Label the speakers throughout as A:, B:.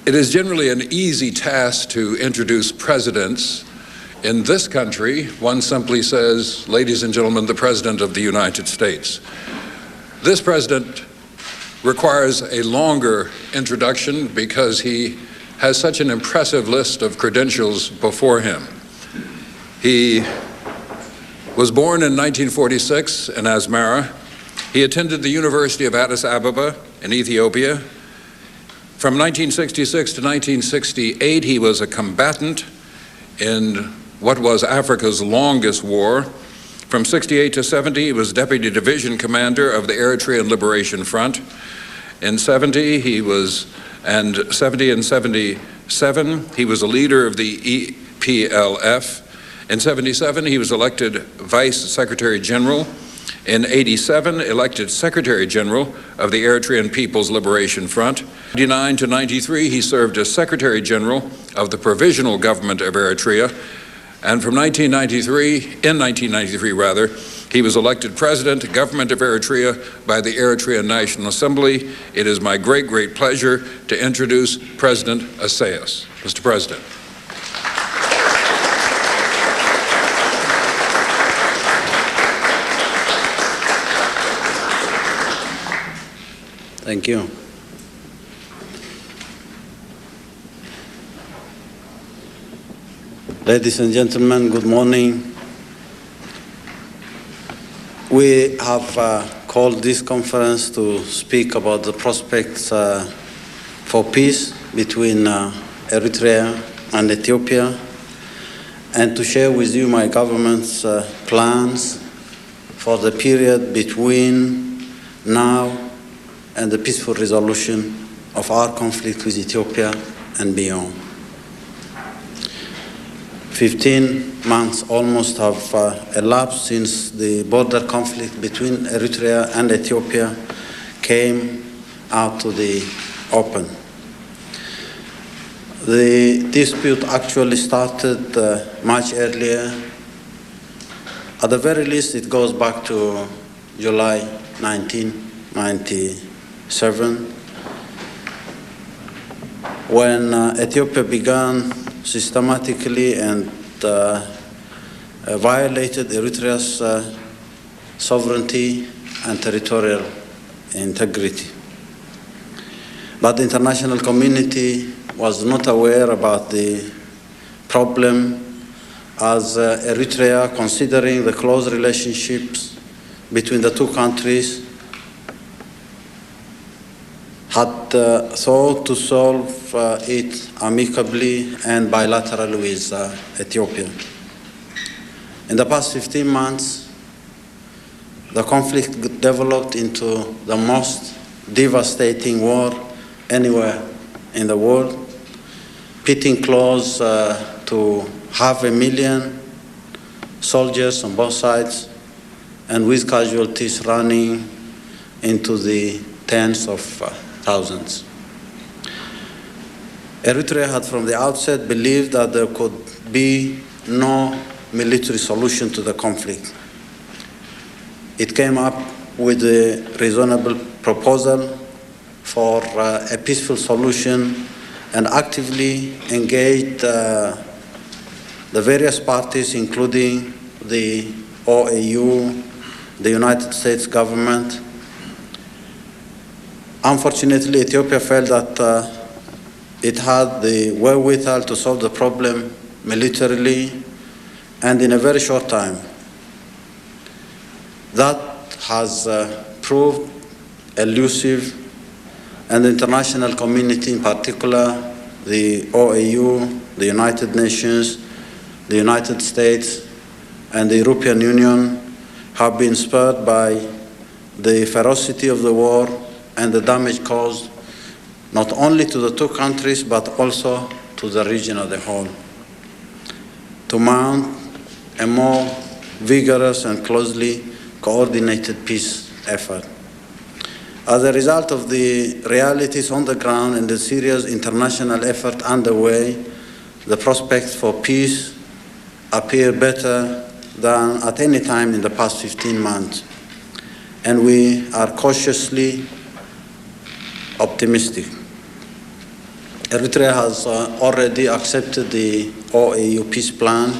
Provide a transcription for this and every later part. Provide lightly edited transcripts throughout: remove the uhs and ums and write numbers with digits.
A: It is generally an easy task to introduce presidents. In this country, one simply says, ladies and gentlemen, the President of the United States. This president requires a longer introduction because he has such an impressive list of credentials before him. He was born in 1946 in Asmara. He attended the University of Addis Ababa in Ethiopia. From 1966 to 1968, he was a combatant in what was Africa's longest war. From 68 to 70, he was Deputy Division Commander of the Eritrea Liberation Front. In 70 and 77, he was a leader of the EPLF. In 77, he was elected Vice Secretary General. In 87, elected Secretary General of the Eritrean People's Liberation Front. 99 to 93, he served as Secretary General of the Provisional Government of Eritrea. And from 1993, he was elected President, Government of Eritrea by the Eritrean National Assembly. It is my great, great pleasure to introduce President Isaias. Mr. President.
B: Thank you. Ladies and gentlemen, good morning. We have called this conference to speak about the prospects for peace between Eritrea and Ethiopia, and to share with you my government's plans for the period between now and the peaceful resolution of our conflict with Ethiopia and beyond. 15 months almost have elapsed since the border conflict between Eritrea and Ethiopia came out to the open. The dispute actually started much earlier. At the very least, it goes back to July 1997, when Ethiopia began systematically and violated Eritrea's sovereignty and territorial integrity. But the international community was not aware about the problem, as Eritrea, considering the close relationships between the two countries, had sought to solve it amicably and bilaterally with Ethiopia. In the past 15 months, the conflict developed into the most devastating war anywhere in the world, pitting close to 500,000 soldiers on both sides, and with casualties running into the tens of thousands. Eritrea had from the outset believed that there could be no military solution to the conflict. It came up with a reasonable proposal for a peaceful solution and actively engaged the various parties, including the OAU, the United States government. Unfortunately, Ethiopia felt that it had the wherewithal to solve the problem militarily and in a very short time. That has proved elusive, and the international community, in particular the OAU, the United Nations, the United States, and the European Union, have been spurred by the ferocity of the war and the damage caused not only to the two countries but also to the region as a whole, to mount a more vigorous and closely coordinated peace effort. As a result of the realities on the ground and the serious international effort underway, the prospects for peace appear better than at any time in the past 15 months, and we are cautiously optimistic. Eritrea has already accepted the OAU peace plan,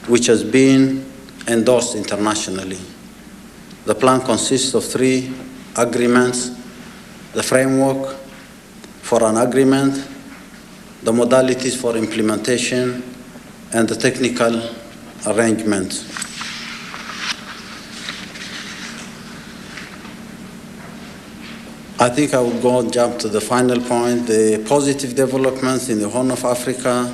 B: which has been endorsed internationally. The plan consists of 3 agreements: the framework for an agreement, the modalities for implementation, and the technical arrangements. I think I will jump to the final point. The positive developments in the Horn of Africa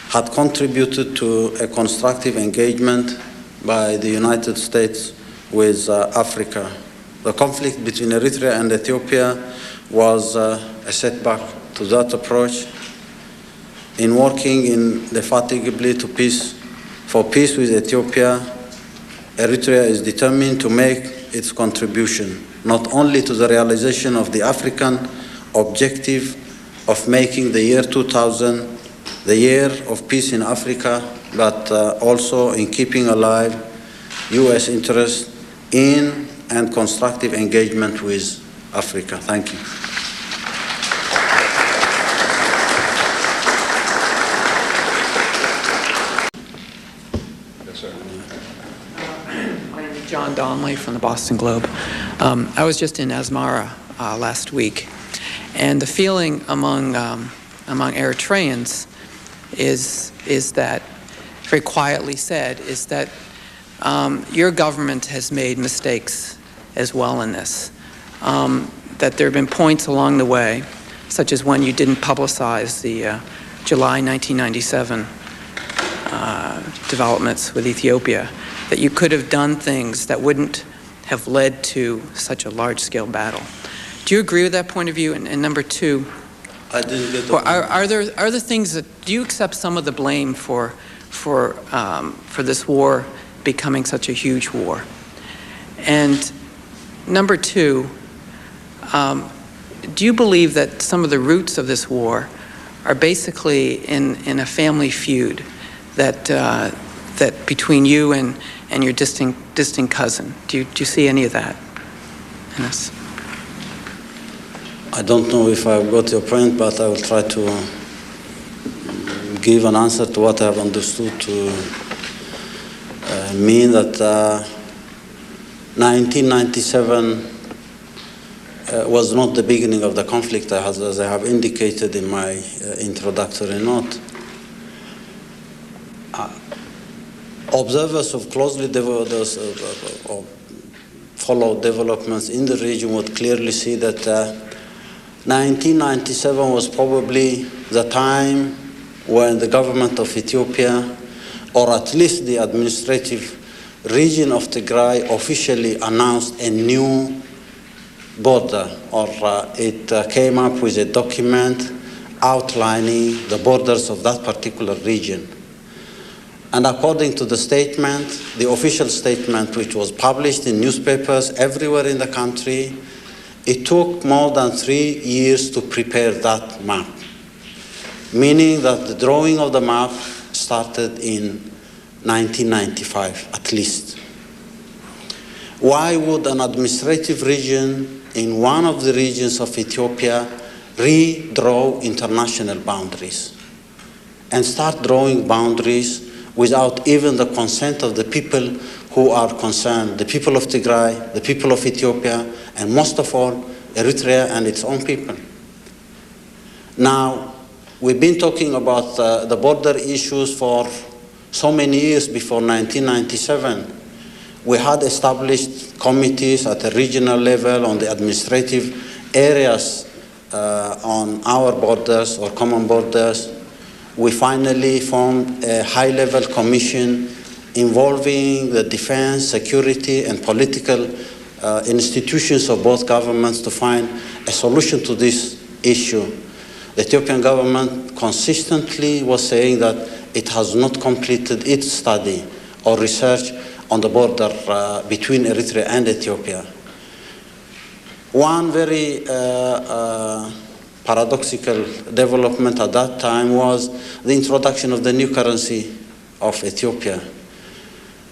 B: had contributed to a constructive engagement by the United States with Africa. The conflict between Eritrea and Ethiopia was a setback to that approach. In working indefatigably for peace with Ethiopia, Eritrea is determined to make its contribution, not only to the realization of the African objective of making the year 2000 the year of peace in Africa, but also in keeping alive U.S. interest in and constructive engagement with Africa. Thank you.
A: Yes, sir.
C: My name is John Donnelly from the Boston Globe. I was just in Asmara last week, and the feeling among Eritreans is that, very quietly said, is that your government has made mistakes as well in this. That there have been points along the way, such as when you didn't publicize the July 1997 developments with Ethiopia, that you could have done things that wouldn't have led to such a large-scale battle. Do you agree with that point of view? And number two,
B: I didn't get the
C: are there things that, do you accept some of the blame for this war becoming such a huge war? And number two, do you believe that some of the roots of this war are basically in a family feud that between you and your distant cousin? Do you see any of that in this?
B: I don't know if I've got your point, but I will try to give an answer to what I have understood to mean that 1997 was not the beginning of the conflict, as I have indicated in my introductory note. Observers who closely follow developments in the region would clearly see that 1997 was probably the time when the government of Ethiopia, or at least the administrative region of Tigray, officially announced a new border, or it came up with a document outlining the borders of that particular region. And according to the statement, the official statement, which was published in newspapers everywhere in the country, it took more than 3 years to prepare that map, meaning that the drawing of the map started in 1995, at least. Why would an administrative region in one of the regions of Ethiopia redraw international boundaries and start drawing boundaries without even the consent of the people who are concerned, the people of Tigray, the people of Ethiopia, and most of all, Eritrea and its own people? Now, we've been talking about the border issues for so many years before 1997. We had established committees at a regional level on the administrative areas on our borders or common borders. We finally formed a high-level commission involving the defense, security, and political institutions of both governments to find a solution to this issue. The Ethiopian government consistently was saying that it has not completed its study or research on the border between Eritrea and Ethiopia. One very paradoxical development at that time was the introduction of the new currency of Ethiopia.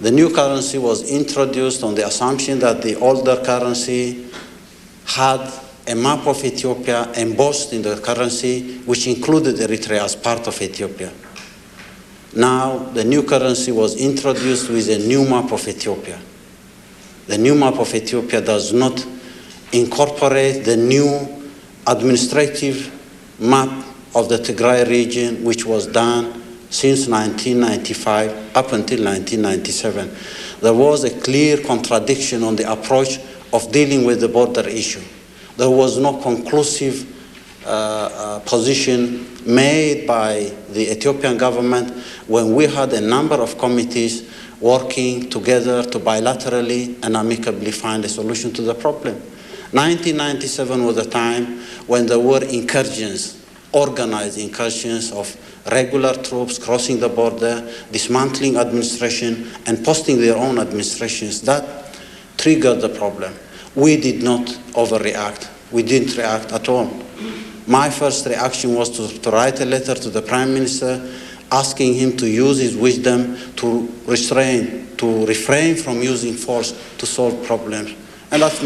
B: The new currency was introduced on the assumption that the older currency had a map of Ethiopia embossed in the currency, which included Eritrea as part of Ethiopia. Now, the new currency was introduced with a new map of Ethiopia. The new map of Ethiopia does not incorporate the new administrative map of the Tigray region, which was done since 1995 up until 1997. There was a clear contradiction on the approach of dealing with the border issue. There was no conclusive position made by the Ethiopian government when we had a number of committees working together to bilaterally and amicably find a solution to the problem. 1997 was the time when there were incursions, organized incursions of regular troops crossing the border, dismantling administration, and posting their own administrations. That triggered the problem. We did not overreact. We didn't react at all. My first reaction was to write a letter to the Prime Minister asking him to use his wisdom to refrain from using force to solve problems. And that's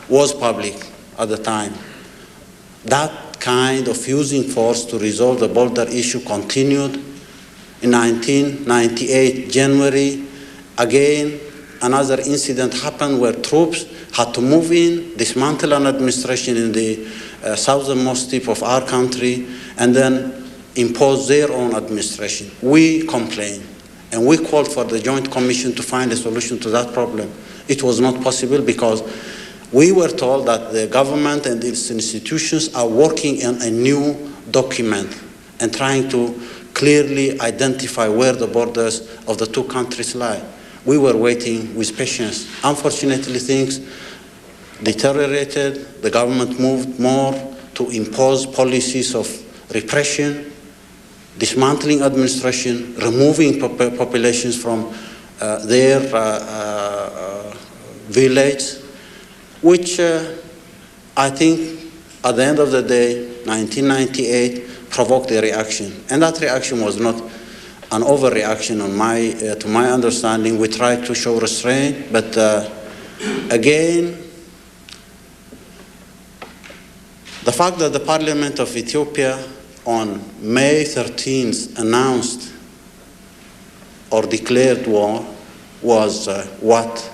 B: was public at the time. That kind of using force to resolve the border issue continued. In 1998, January, again, another incident happened where troops had to move in, dismantle an administration in the southernmost tip of our country, and then impose their own administration. We complained, and we called for the Joint Commission to find a solution to that problem. It was not possible because we were told that the government and its institutions are working on a new document and trying to clearly identify where the borders of the two countries lie. We were waiting with patience. Unfortunately, things deteriorated. The government moved more to impose policies of repression, dismantling administration, removing populations from their village, which I think at the end of the day, 1998, provoked a reaction. And that reaction was not an overreaction to my understanding. We tried to show restraint, but again, the fact that the Parliament of Ethiopia on May 13th announced or declared war was what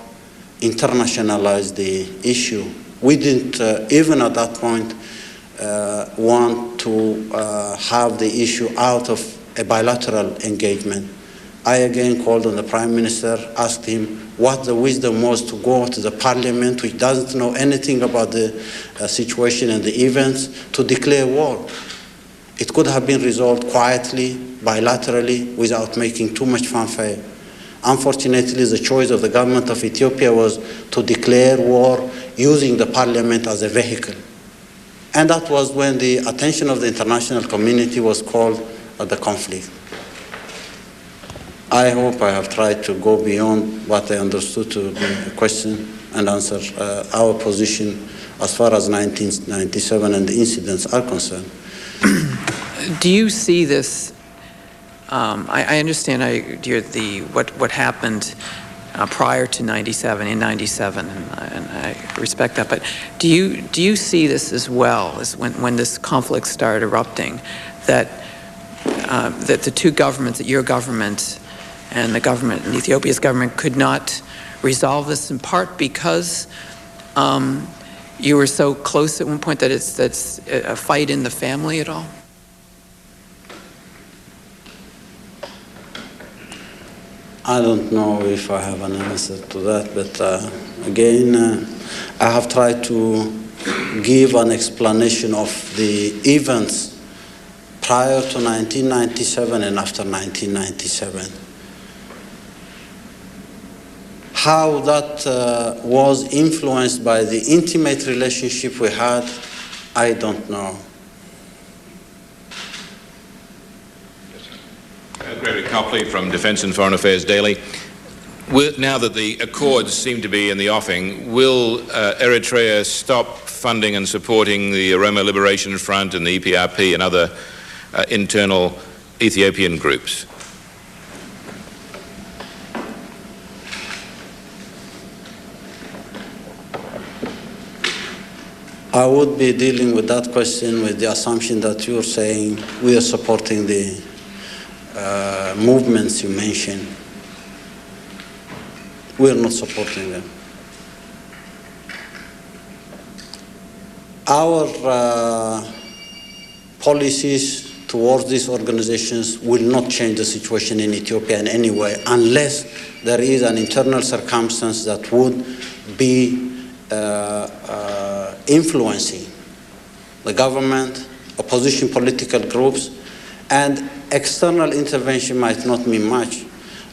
B: internationalized the issue. We didn't even at that point want to have the issue out of a bilateral engagement. I again called on the Prime Minister, asked him what the wisdom was to go to the Parliament, which doesn't know anything about the situation and the events, to declare war. It could have been resolved quietly, bilaterally, without making too much fanfare. Unfortunately, the choice of the government of Ethiopia was to declare war using the Parliament as a vehicle. And that was when the attention of the international community was called at the conflict. I hope I have tried to go beyond what I understood to be a question and answer our position as far as 1997 and the incidents are concerned.
C: Do you see this? I understand what happened prior to 97, in 97, and I respect that. But do you see this as well as when this conflict started erupting, that the two governments, that your government and the government, and Ethiopia's government, could not resolve this in part because you were so close at one point that that's a fight in the family at all?
B: I don't know if I have an answer to that, but again, I have tried to give an explanation of the events prior to 1997 and after 1997. How that was influenced by the intimate relationship we had, I don't know.
D: Gregory Copley from Defence and Foreign Affairs Daily. Now that the accords seem to be in the offing, will Eritrea stop funding and supporting the Oromo Liberation Front and the EPRP and other internal Ethiopian groups?
B: I would be dealing with that question with the assumption that you're saying we are supporting the movements you mentioned. We are not supporting them. Our policies towards these organizations will not change the situation in Ethiopia in any way unless there is an internal circumstance that would be influencing the government, opposition political groups, and external intervention might not mean much.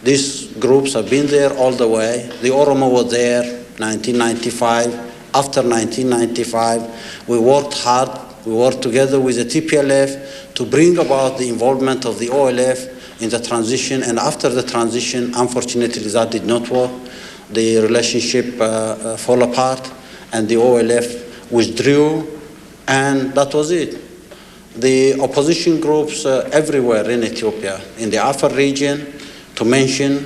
B: These groups have been there all the way. The Oromo was there 1995. After 1995, we worked hard. We worked together with the TPLF to bring about the involvement of the OLF in the transition. And after the transition, unfortunately, that did not work. The relationship fell apart, and the OLF withdrew, and that was it. The opposition groups everywhere in Ethiopia, in the Afar region, to mention.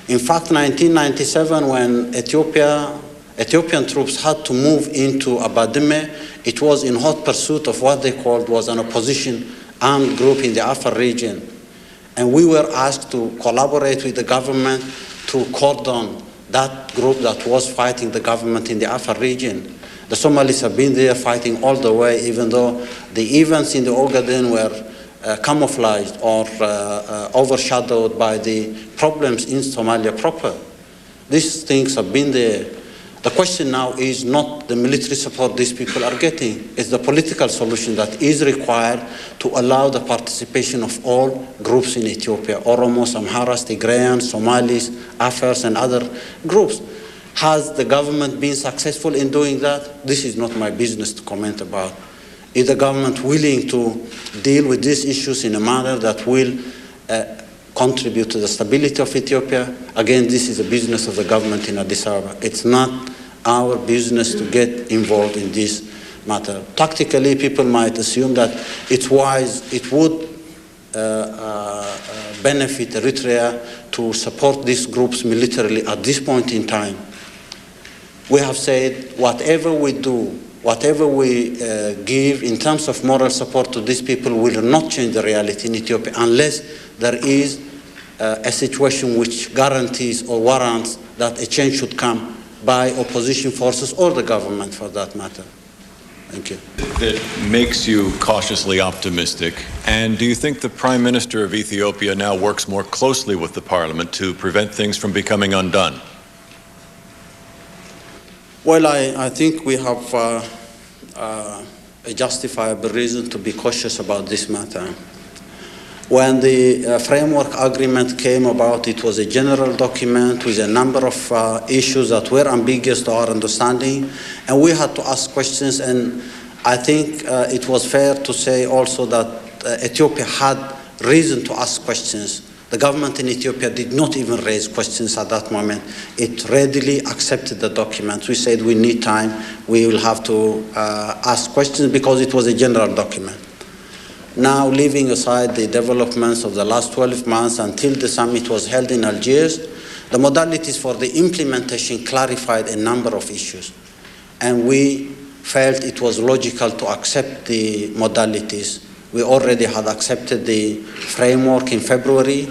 B: In fact, 1997, when Ethiopian troops had to move into Abadime, it was in hot pursuit of what they called was an opposition armed group in the Afar region. And we were asked to collaborate with the government to cordon that group that was fighting the government in the Afar region. The Somalis have been there fighting all the way, even though the events in the Ogaden were camouflaged or overshadowed by the problems in Somalia proper. These things have been there. The question now is not the military support these people are getting. It's the political solution that is required to allow the participation of all groups in Ethiopia, Oromos, Amharas, Tigrayans, Somalis, Afars, and other groups. Has the government been successful in doing that? This is not my business to comment about. Is the government willing to deal with these issues in a manner that will contribute to the stability of Ethiopia? Again, this is a business of the government in Addis Ababa. It's not our business to get involved in this matter. Tactically, people might assume that it's wise, it would benefit Eritrea to support these groups militarily at this point in time. We have said whatever we do, whatever we give in terms of moral support to these people will not change the reality in Ethiopia unless there is a situation which guarantees or warrants that a change should come by opposition forces or the government for that matter. Thank you.
E: That makes you cautiously optimistic. And do you think the Prime Minister of Ethiopia now works more closely with the Parliament to prevent things from becoming undone?
B: Well, I think we have a justifiable reason to be cautious about this matter. When the framework agreement came about, it was a general document with a number of issues that were ambiguous to our understanding, and we had to ask questions, and I think it was fair to say also that Ethiopia had reason to ask questions. The government in Ethiopia did not even raise questions at that moment. It readily accepted the document. We said we need time, we will have to ask questions because it was a general document. Now, leaving aside the developments of the last 12 months until the summit was held in Algiers, the modalities for the implementation clarified a number of issues. And we felt it was logical to accept the modalities. We already had accepted the framework in February,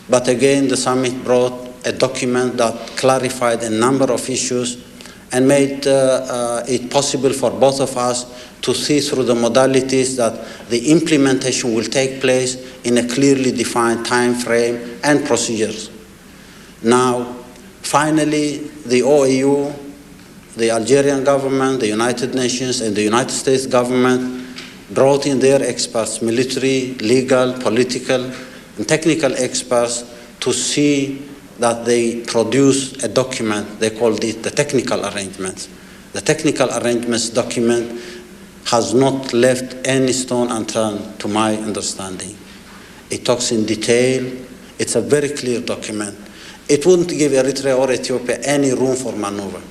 B: but again, the summit brought a document that clarified a number of issues and made it possible for both of us to see through the modalities that the implementation will take place in a clearly defined time frame and procedures. Now, finally, the OAU, the Algerian government, the United Nations, and the United States government brought in their experts, military, legal, political, and technical experts, to see that they produce a document. They called it the technical arrangements. The technical arrangements document has not left any stone unturned to my understanding. It talks in detail. It's a very clear document. It wouldn't give Eritrea or Ethiopia any room for maneuver.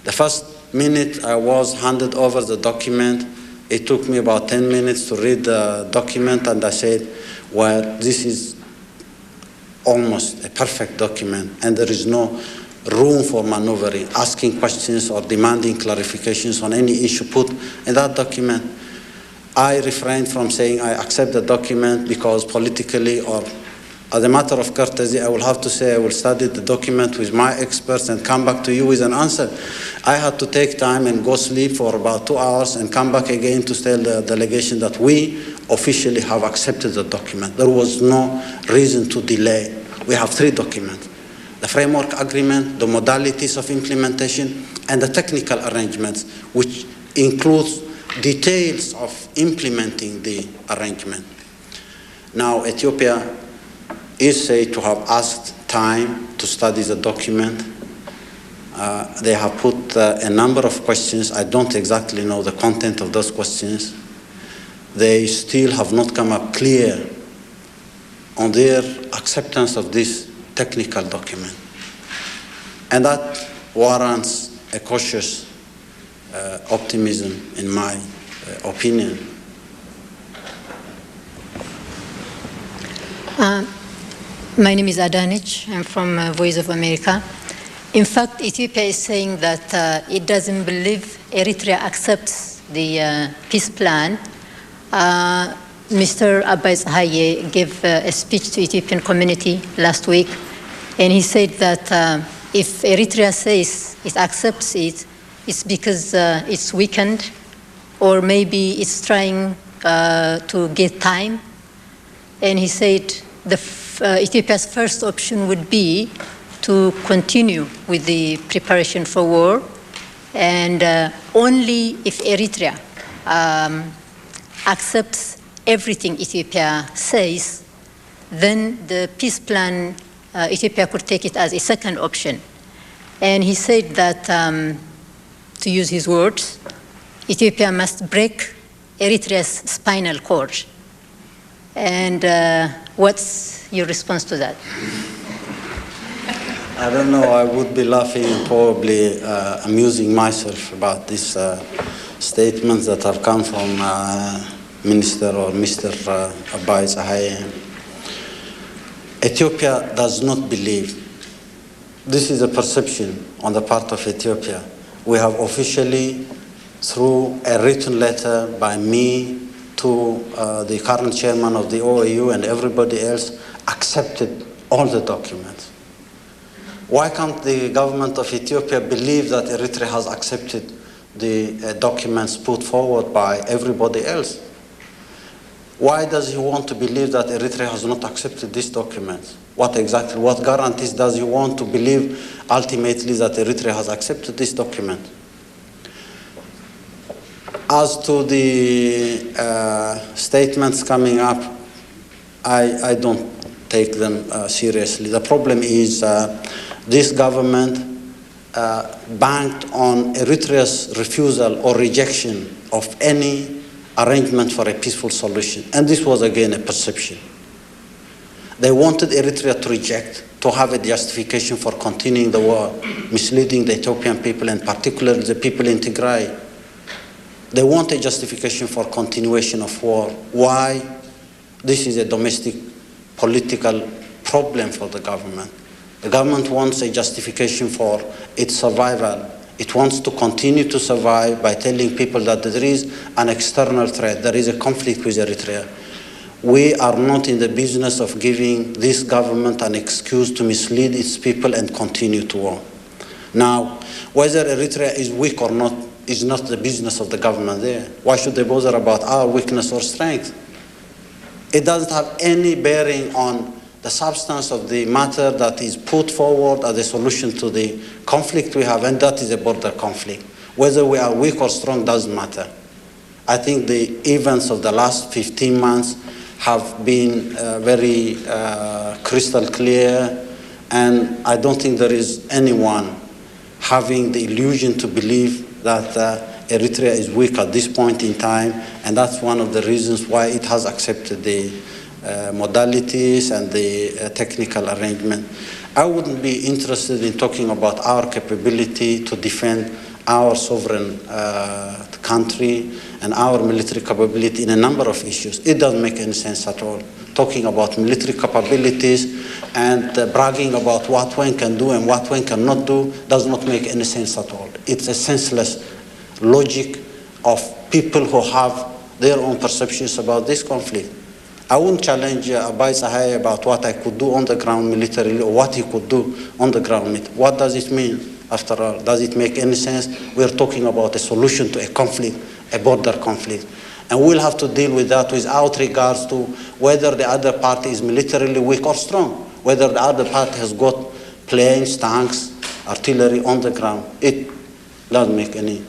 B: The first minute I was handed over the document, it took me about 10 minutes to read the document, and I said, well, this is almost a perfect document, and there is no room for maneuvering, asking questions or demanding clarifications on any issue put in that document. I refrained from saying I accept the document because politically or as a matter of courtesy, I will have to say I will study the document with my experts and come back to you with an answer. I had to take time and go sleep for about 2 hours and come back again to tell the delegation that we officially have accepted the document. There was no reason to delay. We have 3 documents: the framework agreement, the modalities of implementation, and the technical arrangements, which includes details of implementing the arrangement. Now, Ethiopia is said to have asked time to study the document. They have put a number of questions. I don't exactly know the content of those questions. They still have not come up clear on their acceptance of this technical document. And that warrants a cautious optimism, in my opinion.
F: My name is Adanich. I'm from Voice of America. In fact, Ethiopia is saying that it doesn't believe Eritrea accepts the peace plan. Mr. Abai Zahaye gave a speech to Ethiopian community last week, and he said that if Eritrea says it accepts it, it's because it's weakened, or maybe it's trying to get time. And he said Ethiopia's first option would be to continue with the preparation for war, and only if Eritrea accepts everything Ethiopia says, then the peace plan, Ethiopia could take it as a second option. And he said that, to use his words, Ethiopia must break Eritrea's spinal cord. And what's your response to that?
B: I don't know, I would be laughing and probably amusing myself about these statements that have come from Minister or Mr. Abai Zahaye. Ethiopia does not believe. This is a perception on the part of Ethiopia. We have officially, through a written letter by me to the current chairman of the OAU and everybody else, accepted all the documents. Why can't the government of Ethiopia believe that Eritrea has accepted the documents put forward by everybody else? Why does he want to believe that Eritrea has not accepted these documents? What guarantees does he want to believe ultimately that Eritrea has accepted this document? As to the statements coming up, I don't take them seriously. The problem is this government banked on Eritrea's refusal or rejection of any arrangement for a peaceful solution. And this was again a perception. They wanted Eritrea to reject, to have a justification for continuing the war, misleading the Ethiopian people and particularly the people in Tigray. They want a justification for continuation of war. Why? This is a domestic political problem for the government. The government wants a justification for its survival. It wants to continue to survive by telling people that there is an external threat, there is a conflict with Eritrea. We are not in the business of giving this government an excuse to mislead its people and continue to war. Now, whether Eritrea is weak or not is not the business of the government there. Why should they bother about our weakness or strength? It doesn't have any bearing on the substance of the matter that is put forward as a solution to the conflict we have, and that is a border conflict. Whether we are weak or strong doesn't matter. I think the events of the last 15 months have been very crystal clear, and I don't think there is anyone having the illusion to believe that Eritrea is weak at this point in time, and that's one of the reasons why it has accepted the modalities and the technical arrangement. I wouldn't be interested in talking about our capability to defend our sovereign country and our military capability in a number of issues. It doesn't make any sense at all. Talking about military capabilities and bragging about what one can do and what one cannot do does not make any sense at all. It's a senseless logic of people who have their own perceptions about this conflict. I wouldn't challenge Abai Sahai about what I could do on the ground militarily or what he could do on the ground. What does it mean, after all? Does it make any sense? We're talking about a solution to a conflict, a border conflict. And we'll have to deal with that without regards to whether the other party is militarily weak or strong, whether the other party has got planes, tanks, artillery on the ground. It doesn't make any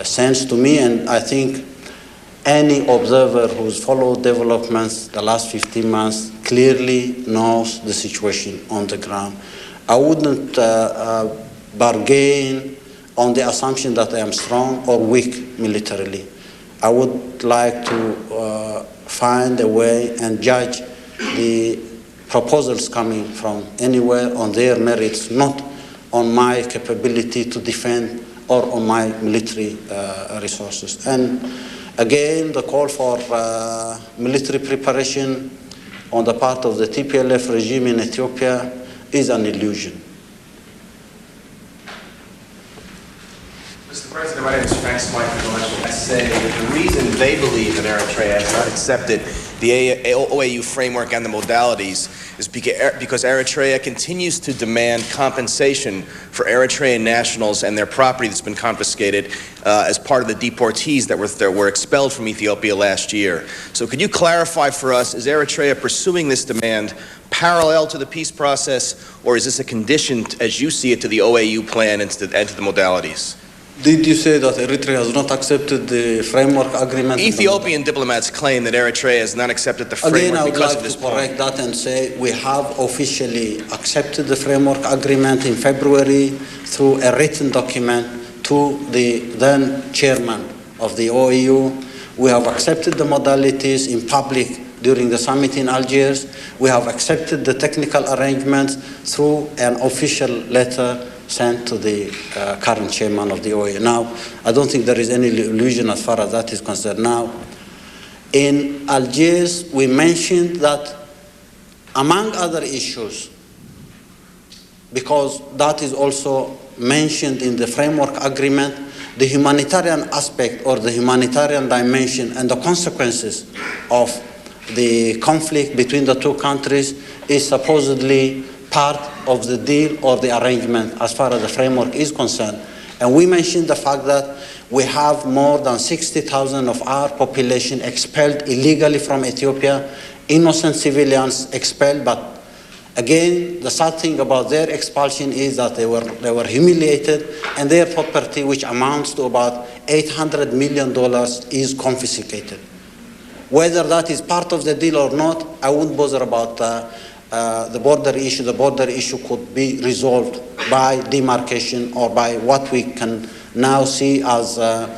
B: sense to me, and I think any observer who's followed developments the last 15 months clearly knows the situation on the ground. I wouldn't bargain on the assumption that I am strong or weak militarily. I would like to find a way and judge the proposals coming from anywhere on their merits, not on my capability to defend or on my military resources. And again, the call for military preparation on the part of the TPLF regime in Ethiopia is an illusion.
G: Mr. President, my name is Frank Smythe from Intellectual. I say that the reason they believe that Eritrea has not accepted the OAU framework and the modalities is because Eritrea continues to demand compensation for Eritrean nationals and their property that's been confiscated as part of the deportees that were expelled from Ethiopia last year. So could you clarify for us, is Eritrea pursuing this demand parallel to the peace process, or is this a condition, as you see it, to the OAU plan and to the modalities?
B: Did you say that Eritrea has not accepted the framework agreement?
G: Ethiopian diplomats claim that Eritrea has not accepted the framework because of this point.
B: Again, I would like to correct that and say we have officially accepted the framework agreement in February through a written document to the then chairman of the OAU. We have accepted the modalities in public during the summit in Algiers. We have accepted the technical arrangements through an official letter sent to the current chairman of the OAU. Now, I don't think there is any illusion as far as that is concerned. Now, in Algiers, we mentioned that, among other issues, because that is also mentioned in the framework agreement, the humanitarian aspect or the humanitarian dimension and the consequences of the conflict between the two countries is supposedly part of the deal or the arrangement as far as the framework is concerned. And we mentioned the fact that we have more than 60,000 of our population expelled illegally from Ethiopia, innocent civilians expelled, but again, the sad thing about their expulsion is that they were humiliated, and their property, which amounts to about $800 million, is confiscated. Whether that is part of the deal or not, I wouldn't bother about the border issue. The border issue could be resolved by demarcation or by what we can now see as a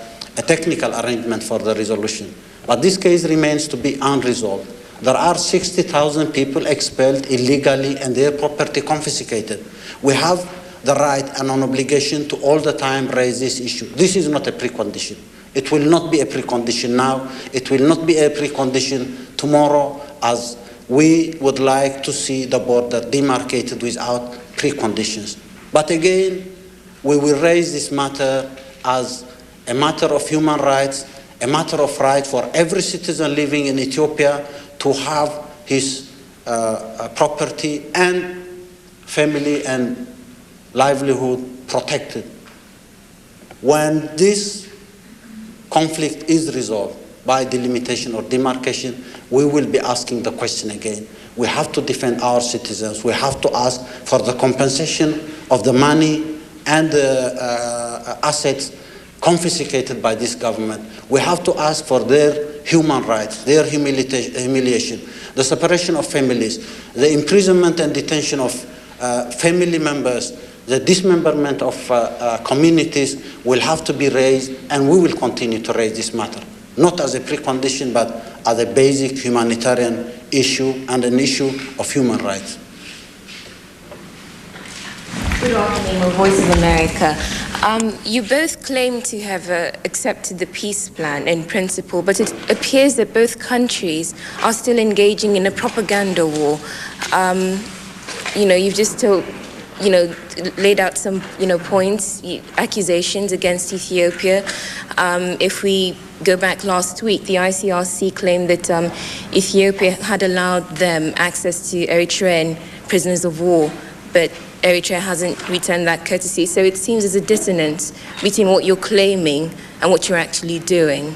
B: technical arrangement for the resolution. But this case remains to be unresolved. There are 60,000 people expelled illegally and their property confiscated. We have the right and an obligation to all the time raise this issue. This is not a precondition. It will not be a precondition now. It will not be a precondition tomorrow, as we would like to see the border demarcated without preconditions. But again, we will raise this matter as a matter of human rights, a matter of right for every citizen living in Ethiopia to have his property and family and livelihood protected. When this conflict is resolved by delimitation or demarcation, we will be asking the question again. We have to defend our citizens. We have to ask for the compensation of the money and the assets confiscated by this government. We have to ask for their human rights, their humiliation, the separation of families, the imprisonment and detention of family members, the dismemberment of communities will have to be raised, and we will continue to raise this matter, not as a precondition, but as a basic humanitarian issue and an issue of human rights.
H: Good afternoon, Voice of America. You both claim to have accepted the peace plan in principle, but it appears that both countries are still engaging in a propaganda war. You've just laid out some, points, accusations against Ethiopia. If we go back last week, the ICRC claimed that Ethiopia had allowed them access to Eritrean prisoners of war, but Eritrea hasn't returned that courtesy. So it seems there's a dissonance between what you're claiming and what you're actually doing.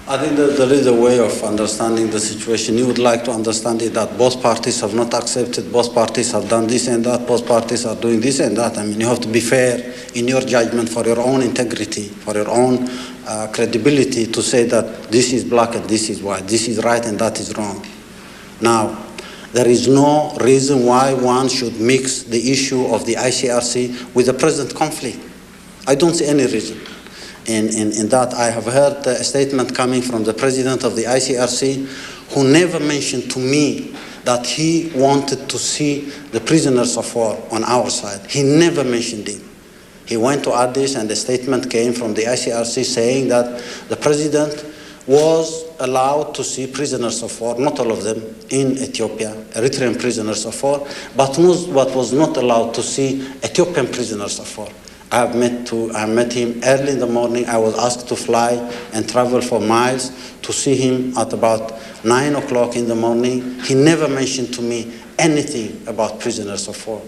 B: I think that there is a way of understanding the situation. You would like to understand it that both parties have not accepted, both parties have done this and that, both parties are doing this and that. I mean, you have to be fair in your judgment for your own integrity, for your own credibility to say that this is black and this is white, this is right and that is wrong. Now, there is no reason why one should mix the issue of the ICRC with the present conflict. I don't see any reason. In that, I have heard a statement coming from the president of the ICRC who never mentioned to me that he wanted to see the prisoners of war on our side. He never mentioned it. He went to Addis and a statement came from the ICRC saying that the president was allowed to see prisoners of war, not all of them, in Ethiopia, Eritrean prisoners of war, but was not allowed to see Ethiopian prisoners of war. I met him early in the morning. I was asked to fly and travel for miles to see him at about 9 o'clock in the morning. He never mentioned to me anything about prisoners of war.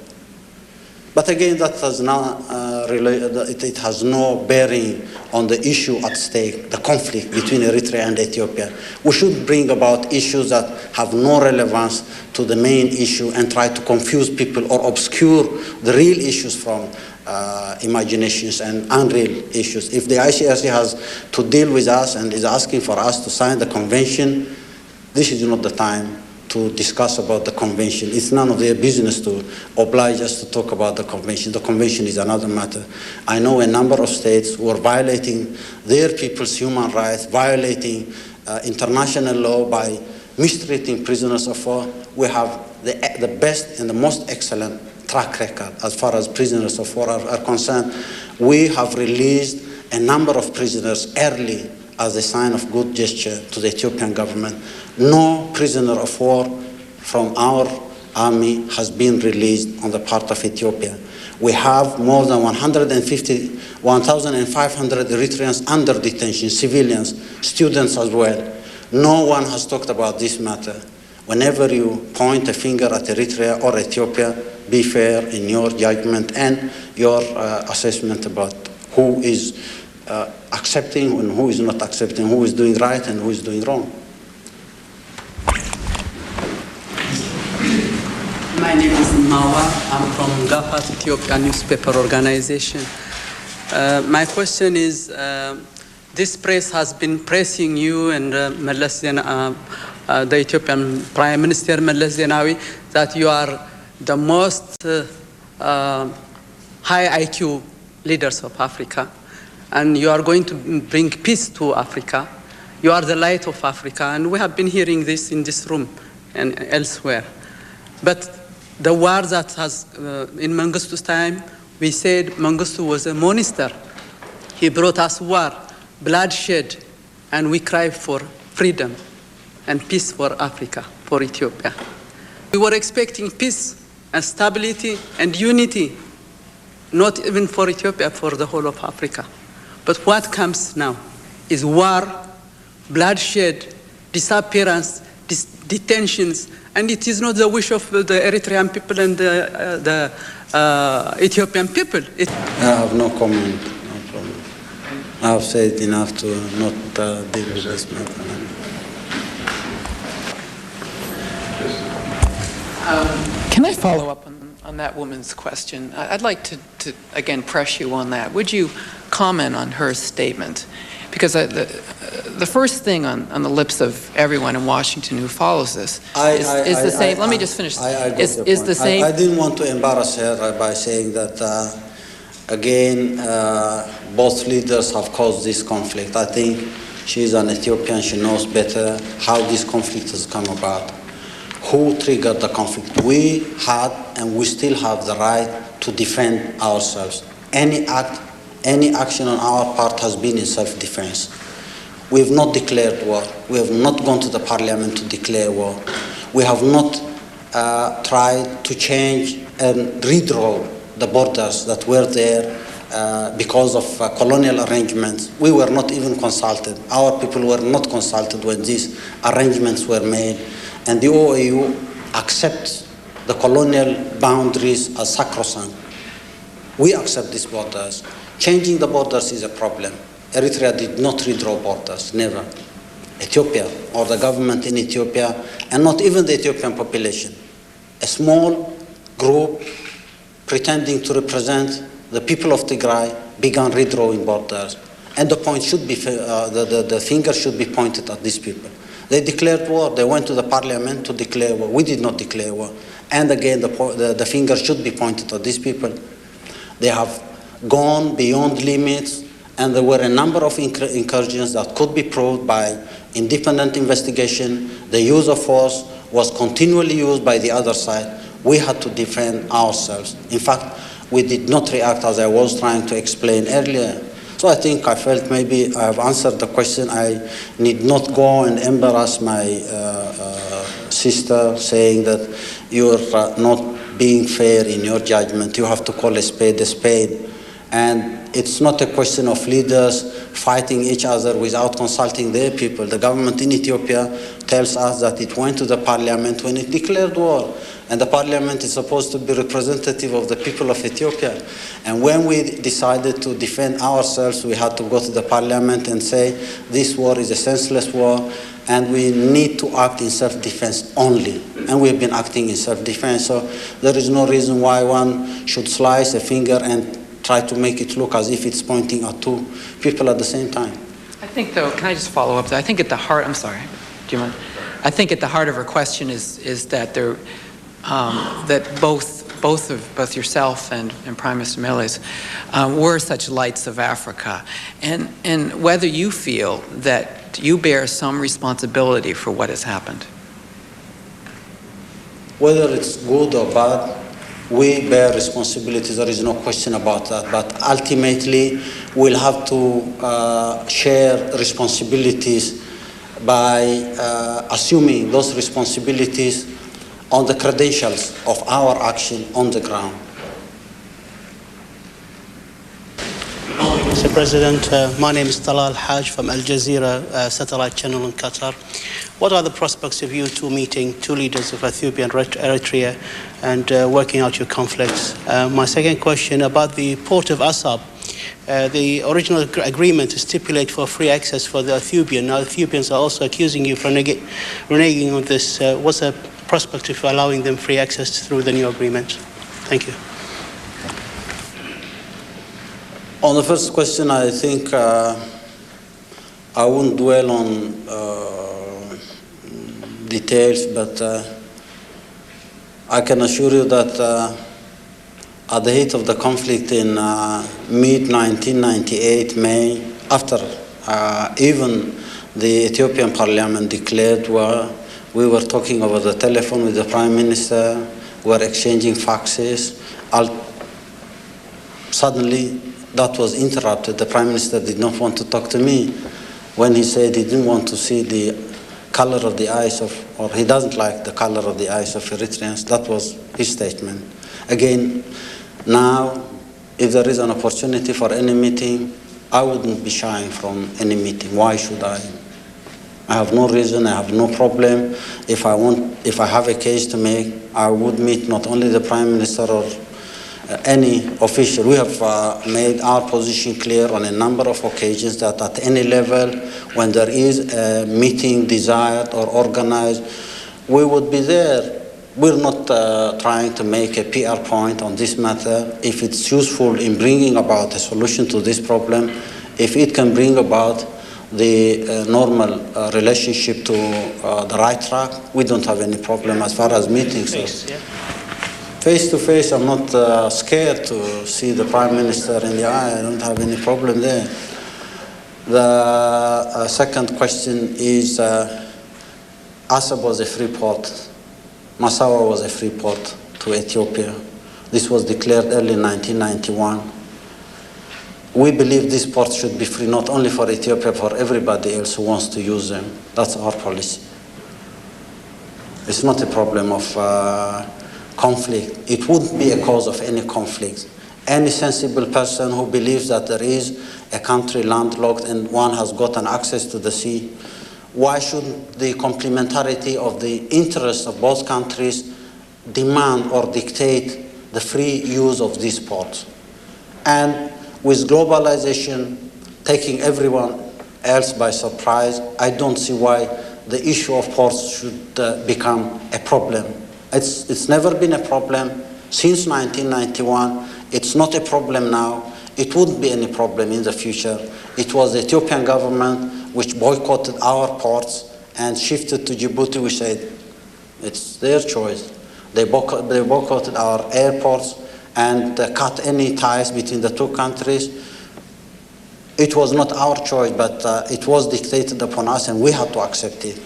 B: But again, that has not it has no bearing on the issue at stake, the conflict between Eritrea and Ethiopia. We should bring about issues that have no relevance to the main issue and try to confuse people or obscure the real issues from imaginations and unreal issues. If the ICRC has to deal with us and is asking for us to sign the convention, this is not the time to discuss about the convention. It's none of their business to oblige us to talk about the convention. The convention is another matter. I know a number of states who are violating their people's human rights, violating international law by mistreating prisoners of war. We have the best and the most excellent track record as far as prisoners of war are concerned. We have released a number of prisoners early as a sign of good gesture to the Ethiopian government. No prisoner of war from our army has been released on the part of Ethiopia. We have more than 1,500 Eritreans under detention, civilians, students as well. No one has talked about this matter. Whenever you point a finger at Eritrea or Ethiopia, be fair in your judgment and your assessment about who is accepting and who is not accepting, who is doing right and who is doing wrong.
I: My name is Mawa. I'm from Gafat Ethiopia newspaper organization. My question is, this press has been pressing you and the Ethiopian Prime Minister Meles Zenawi that you are the most high IQ leaders of Africa, and you are going to bring peace to Africa. You are the light of Africa, and we have been hearing this in this room and elsewhere. But the war that has, in Mengistu's time, we said Mengistu was a monster. He brought us war, bloodshed, and we cried for freedom and peace for Africa, for Ethiopia. We were expecting peace and stability and unity, not even for Ethiopia, for the whole of Africa. But what comes now is war, bloodshed, disappearance, detentions, and it is not the wish of the Eritrean people and the Ethiopian people.
B: I have no comment, no problem. I have said enough to not deal with this matter.
C: Can I follow up on that woman's question? I'd like to again press you on that. Would you comment on her statement? Because the first thing on the lips of everyone in Washington who follows this is the same. Let me just finish. Is the same.
B: I didn't want to embarrass her by saying that, again, both leaders have caused this conflict. I think she's an Ethiopian. She knows better how this conflict has come about. Who triggered the conflict? We had and we still have the right to defend ourselves. any action on our part has been in self-defense. We have not declared war. We have not gone to the parliament to declare war. We have not tried to change and redraw the borders that were there because of colonial arrangements. We were not even consulted. Our people were not consulted when these arrangements were made. And the OAU accepts the colonial boundaries as sacrosanct. We accept these borders. Changing the borders is a problem. Eritrea did not redraw borders, never. Ethiopia, or the government in Ethiopia, and not even the Ethiopian population. A small group pretending to represent the people of Tigray began redrawing borders. And the point should be, the finger should be pointed at these people. They declared war. They went to the parliament to declare war. We did not declare war. And again, the finger should be pointed at these people. They have gone beyond limits, and there were a number of incursions that could be proved by independent investigation. The use of force was continually used by the other side. We had to defend ourselves. In fact, we did not react as I was trying to explain earlier. So I think I felt maybe I have answered the question. I need not go and embarrass my sister saying that you are not being fair in your judgment. You have to call a spade a spade. And it's not a question of leaders fighting each other without consulting their people. The government in Ethiopia tells us that it went to the parliament when it declared war. And the parliament is supposed to be representative of the people of Ethiopia. And when we decided to defend ourselves, we had to go to the parliament and say, this war is a senseless war, and we need to act in self-defense only. And we've been acting in self-defense. So there is no reason why one should slice a finger and try to make it look as if it's pointing at two people at the same time.
C: I think, though, can I just follow up? I think at the heart, I'm sorry, do you mind? I think at the heart of her question is that there, that both yourself and Prime Minister Meles were such lights of Africa, and whether you feel that you bear some responsibility for what has happened.
B: Whether it's good or bad, we bear responsibility. There is no question about that. But ultimately, we'll have to share responsibilities by assuming those responsibilities on the credentials of our action on the ground.
J: Mr. President, my name is Talal Haj from Al Jazeera satellite channel in Qatar. What are the prospects of you two meeting, two leaders of Ethiopia and Eritrea, and working out your conflicts? My second question about the port of Assab. The original agreement to stipulate for free access for the Ethiopian. Now Ethiopians are also accusing you for reneging on this. What's the prospect of allowing them free access through the new agreement? Thank you.
B: On the first question, I think I won't dwell on details, but I can assure you that at the height of the conflict in mid-1998, May, after even the Ethiopian parliament declared war, we were talking over the telephone with the Prime Minister, we were exchanging faxes. Suddenly, that was interrupted. The Prime Minister did not want to talk to me when he said he didn't want to see the color of the eyes of, or he doesn't like the color of the eyes of Eritreans. That was his statement. Again, now, if there is an opportunity for any meeting, I wouldn't be shying from any meeting. Why should I? I have no reason, I have no problem. If I have a case to make, I would meet not only the Prime Minister or any official. We have made our position clear on a number of occasions that at any level, when there is a meeting desired or organized, we would be there. We're not trying to make a PR point on this matter. If it's useful in bringing about a solution to this problem, if it can bring about the normal relationship to the right track, we don't have any problem as far as meetings. Face to face, I'm not scared to see the Prime Minister in the eye. I don't have any problem there. The second question is, Assab was a free port. Massawa was a free port to Ethiopia. This was declared early 1991. we believe these ports should be free not only for Ethiopia, for everybody else who wants to use them. That's our policy. It's not a problem of conflict. It wouldn't be a cause of any conflict. Any sensible person who believes that there is a country landlocked and one has gotten access to the sea, why shouldn't the complementarity of the interests of both countries demand or dictate the free use of these ports? And with globalization taking everyone else by surprise, I don't see why the issue of ports should become a problem. It's never been a problem since 1991. It's not a problem now. It wouldn't be any problem in the future. It was the Ethiopian government which boycotted our ports and shifted to Djibouti. We said it's their choice. They boycotted our airports and cut any ties between the two countries. It was not our choice, but it was dictated upon us and we had to accept it.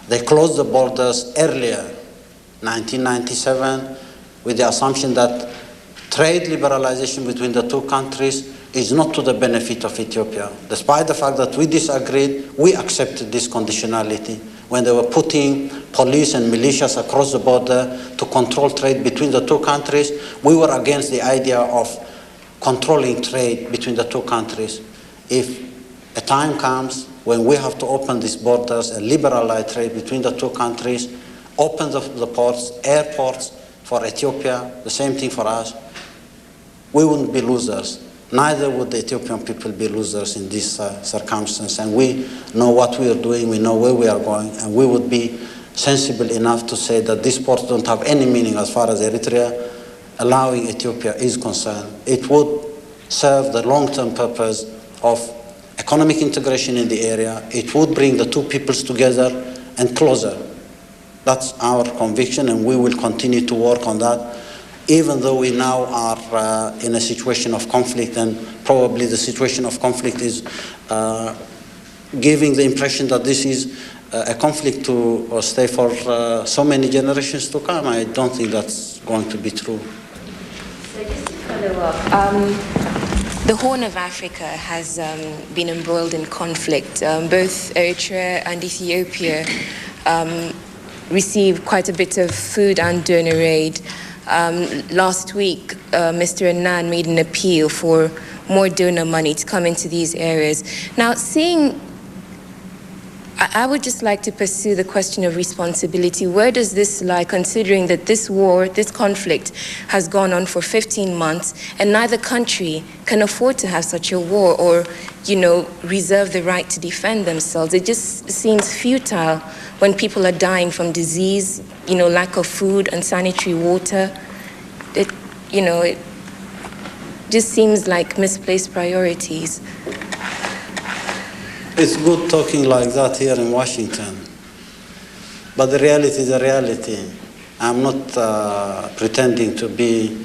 B: They closed the borders earlier, 1997, with the assumption that trade liberalization between the two countries is not to the benefit of Ethiopia. Despite the fact that we disagreed, we accepted this conditionality. When they were putting police and militias across the border to control trade between the two countries, we were against the idea of controlling trade between the two countries. If a time comes when we have to open these borders and liberalize trade between the two countries, open the ports, airports for Ethiopia, the same thing for us, we wouldn't be losers. Neither would the Ethiopian people be losers in this circumstance. And we know what we are doing, we know where we are going, and we would be sensible enough to say that these ports don't have any meaning as far as Eritrea allowing Ethiopia is concerned. It would serve the long-term purpose of economic integration in the area. It would bring the two peoples together and closer. That's our conviction, and we will continue to work on that, even though we now are in a situation of conflict, and probably the situation of conflict is giving the impression that this is a conflict to stay for so many generations to come. I don't think that's going to be true.
H: So just to follow up, the Horn of Africa has been embroiled in conflict. Both Eritrea and Ethiopia received quite a bit of food and donor aid. Last week, Mr. Annan made an appeal for more donor money to come into these areas. Now, I would just like to pursue the question of responsibility. Where does this lie, considering that this war, this conflict, has gone on for 15 months, and neither country can afford to have such a war or, reserve the right to defend themselves? It just seems futile when people are dying from disease, lack of food and sanitary water. It just seems like misplaced priorities.
B: It's good talking like that here in Washington, but the reality is the reality. I'm not pretending to be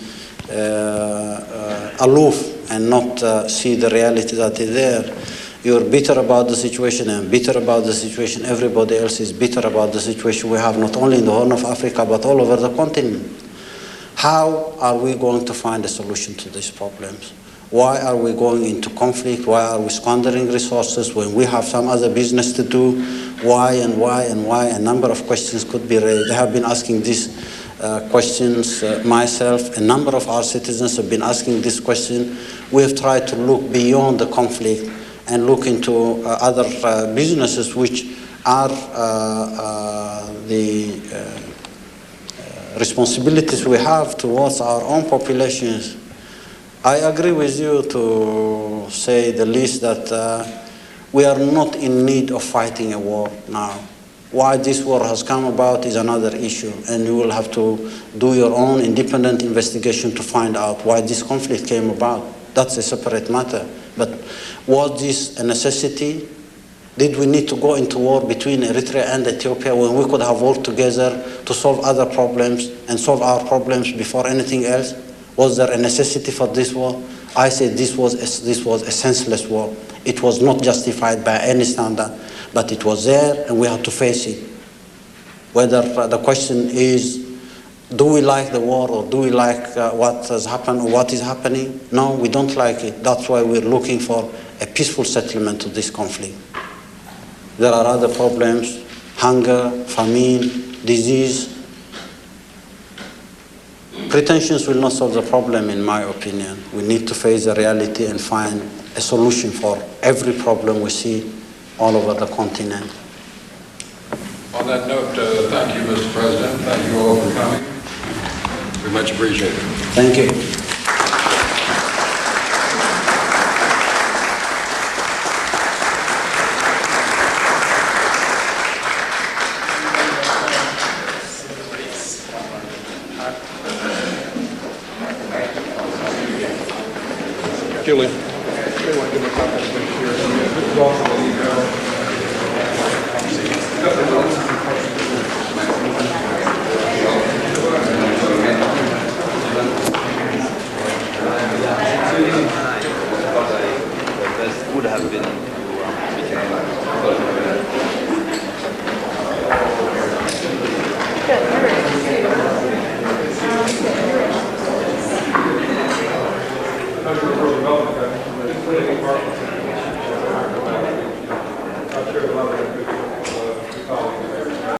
B: aloof and not see the reality that is there. You're bitter about the situation, and bitter about the situation. Everybody else is bitter about the situation we have, not only in the Horn of Africa, but all over the continent. How are we going to find a solution to these problems? Why are we going into conflict? Why are we squandering resources when we have some other business to do? Why and why and why? A number of questions could be raised. I have been asking these questions myself. A number of our citizens have been asking this question. We have tried to look beyond the conflict and look into other businesses which are the responsibilities we have towards our own populations. I agree with you to say the least that we are not in need of fighting a war now. Why this war has come about is another issue, and you will have to do your own independent investigation to find out why this conflict came about. That's a separate matter. But was this a necessity? Did we need to go into war between Eritrea and Ethiopia when we could have worked together to solve other problems and solve our problems before anything else? Was there a necessity for this war? I say this was a senseless war. It was not justified by any standard, but it was there and we had to face it. Whether the question is Do we like the war, or do we like what has happened or what is happening? No, we don't like it. That's why we're looking for a peaceful settlement to this conflict. There are other problems: hunger, famine, disease. Pretensions will not solve the problem, in my opinion. We need to face the reality and find a solution for every problem we see all over the continent.
A: On that note, thank you, Mr. President. Thank you all for coming. We much appreciate it.
B: Thank you.
A: Julie.